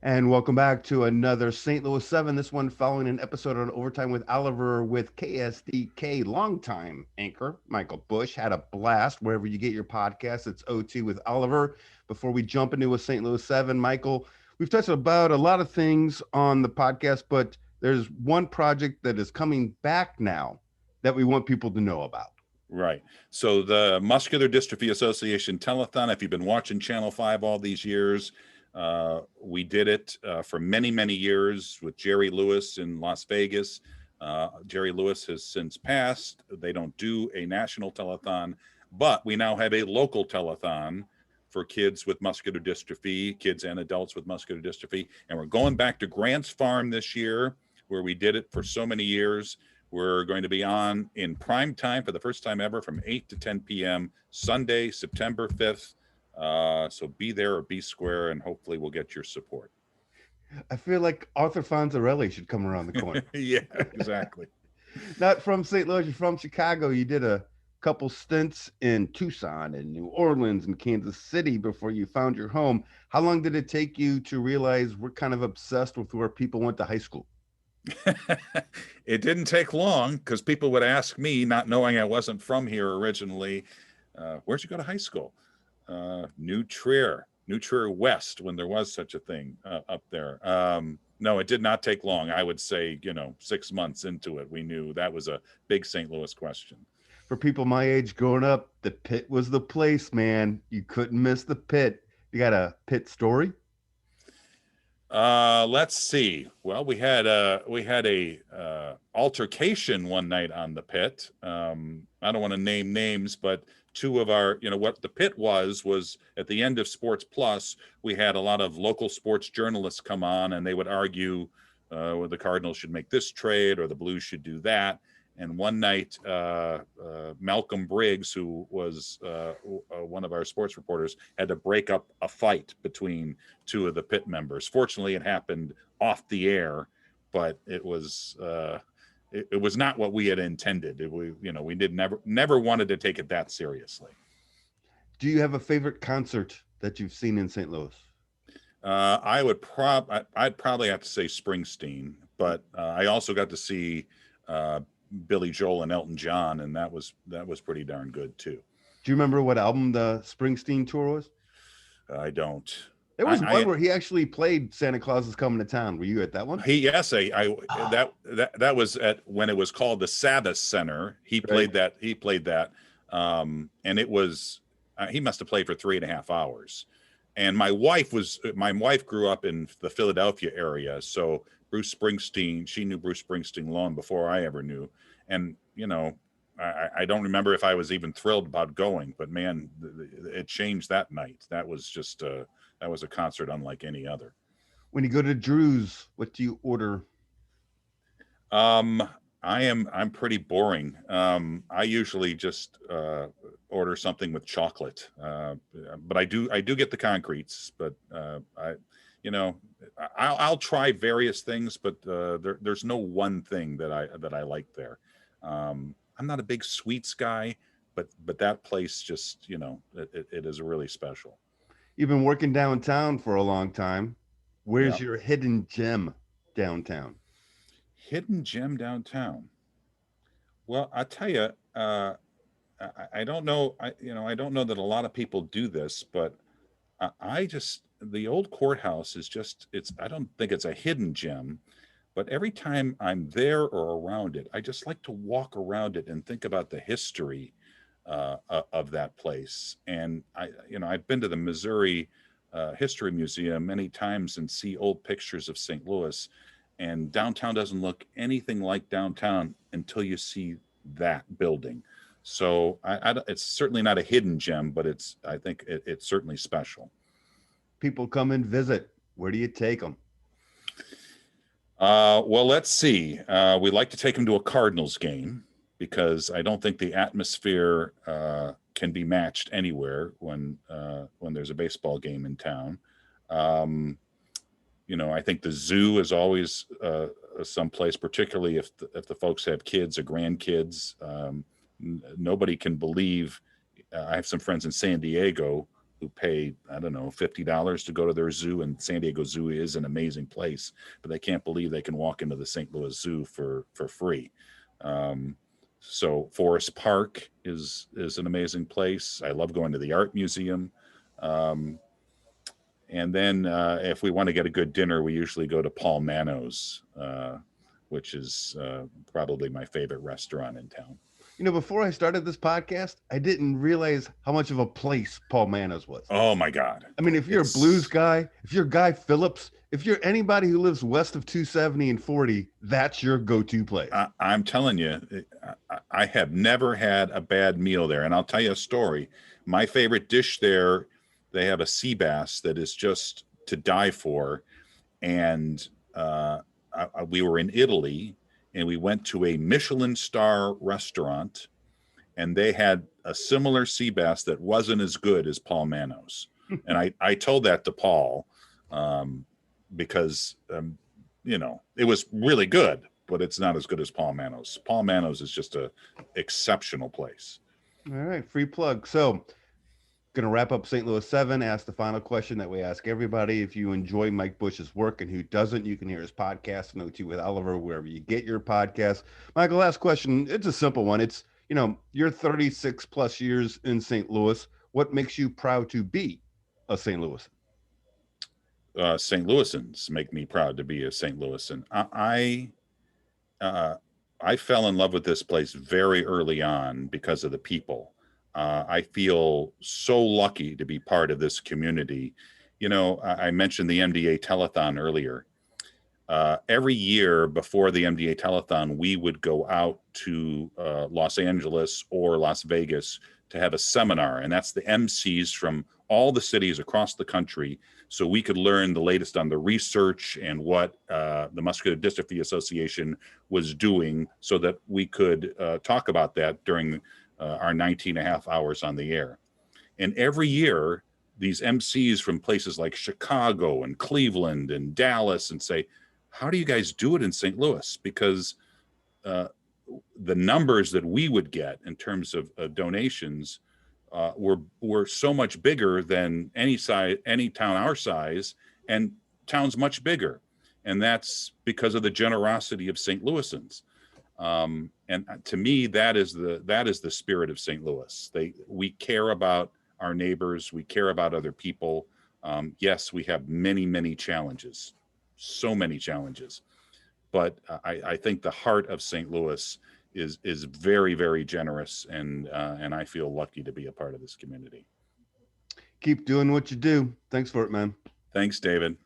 And welcome back to another St. Louis 7. This one following an episode on Overtime with Oliver with KSDK longtime anchor Michael Bush. Had a blast wherever you get your podcast. It's OT with Oliver. Before we jump into a St. Louis 7, Michael, we've touched about a lot of things on the podcast, but there's one project that is coming back now that we want people to know about. Right. So the Muscular Dystrophy Association Telethon, if you've been watching Channel 5 all these years, we did it for many, many years with Jerry Lewis in Las Vegas. Jerry Lewis has since passed. They don't do a national telethon, but we now have a local telethon for kids with muscular dystrophy, kids and adults with muscular dystrophy. And we're going back to Grant's Farm this year, where we did it for so many years. We're going to be on in prime time for the first time ever from 8 to 10 p.m. Sunday, September 5th. So be there or be square, and hopefully we'll get your support. I feel like Arthur Fonzarelli should come around the corner. Yeah, exactly. Not from St. Louis, you're from Chicago. You did a couple stints in Tucson and New Orleans and Kansas City before you found your home. How long did it take you to realize we're kind of obsessed with where people went to high school? It didn't take long because people would ask me, not knowing I wasn't from here originally, where'd you go to high school? New Trier West, when there was such a thing up there. No, it did not take long. I would say, 6 months into it, we knew that was a big St. Louis question. For people my age growing up, the pit was the place, man. You couldn't miss the pit. You got a pit story? Let's see. Well, we had a altercation one night on the pit. I don't want to name names, but two of our, what the pit was at the end of Sports Plus, we had a lot of local sports journalists come on, and they would argue whether the Cardinals should make this trade or the Blues should do that. And one night, Malcolm Briggs, who was one of our sports reporters, had to break up a fight between two of the pit members. Fortunately, it happened off the air, but it was not what we had intended. We never wanted to take it that seriously. Do you have a favorite concert that you've seen in St. Louis? I'd probably have to say Springsteen, but I also got to see Billy Joel and Elton John, and that was pretty darn good too. Do you remember what album the Springsteen tour was? I don't. There was one where he actually played Santa Claus is Coming to Town. Were you at that one? That was at when it was called the Sabbath Center. He played that. And it was he must have played for 3.5 hours. And my wife grew up in the Philadelphia area, so Bruce Springsteen, she knew Bruce Springsteen long before I ever knew. And, I don't remember if I was even thrilled about going, but man, it changed that night. That was just that was a concert unlike any other. When you go to Drew's, what do you order? I'm pretty boring. I usually just order something with chocolate. But I do get the concretes, but I'll try various things, but there's no one thing that I like there. I'm not a big sweets guy, but that place just, it is really special. You've been working downtown for a long time. Where's your hidden gem downtown? Hidden gem downtown. Well, I tell you, I don't know. I don't know that a lot of people do this, but the old courthouse is I don't think it's a hidden gem, but every time I'm there or around it, I just like to walk around it and think about the history of that place. And I've been to the Missouri History Museum many times and see old pictures of St. Louis, and downtown doesn't look anything like downtown until you see that building. So it's certainly not a hidden gem, but I think it's certainly special. People come and visit. Where do you take them? Well, let's see. We like to take them to a Cardinals game because I don't think the atmosphere can be matched anywhere when there's a baseball game in town. I think the zoo is always someplace, particularly if the folks have kids or grandkids. Nobody can believe. I have some friends in San Diego who pay, I don't know, $50 to go to their zoo, and San Diego Zoo is an amazing place, but they can't believe they can walk into the St. Louis Zoo for free. So Forest Park is an amazing place. I love going to the art museum. Um, and then if we want to get a good dinner, we usually go to Paul Mano's, which is probably my favorite restaurant in town. You know, before I started this podcast, I didn't realize how much of a place Paul Mano's was. Oh my God. I mean, if you're a blues guy, if you're Guy Phillips, if you're anybody who lives west of 270 and 40, that's your go-to place. I'm telling you, I have never had a bad meal there. And I'll tell you a story. My favorite dish there, they have a sea bass that is just to die for. And we were in Italy, and we went to a Michelin star restaurant, and they had a similar sea bass that wasn't as good as Paul Mano's. And I told that to Paul because, you know, it was really good, but it's not as good as Paul Mano's. Paul Mano's is just a exceptional place. All right, free plug. So going to wrap up St. Louis 7, ask the final question that we ask everybody. If you enjoy Mike Bush's work, and who doesn't, you can hear his podcast, No Tea with Oliver, wherever you get your podcast. Michael, last question. It's a simple one. It's, you know, you're 36 plus years in St. Louis. What makes you proud to be a St. Louisan? St. Louisans make me proud to be a St. Louisan. I fell in love with this place very early on because of the people. I feel so lucky to be part of this community. You know, I mentioned the MDA telethon earlier. Every year before the MDA telethon, we would go out to Los Angeles or Las Vegas to have a seminar. And that's the MCs from all the cities across the country, so we could learn the latest on the research and what the Muscular Dystrophy Association was doing, so that we could talk about that during our 19 and a half hours on the air. And every year, these MCs from places like Chicago and Cleveland and Dallas and say, how do you guys do it in St. Louis? Because the numbers that we would get in terms of donations were so much bigger than any town our size, and towns much bigger. And that's because of the generosity of St. Louisans. And to me, that is the spirit of St. Louis. We care about our neighbors. We care about other people. Yes, we have many, many challenges, so many challenges, but I think the heart of St. Louis is very, very generous, and I feel lucky to be a part of this community. Keep doing what you do. Thanks for it, man. Thanks, David.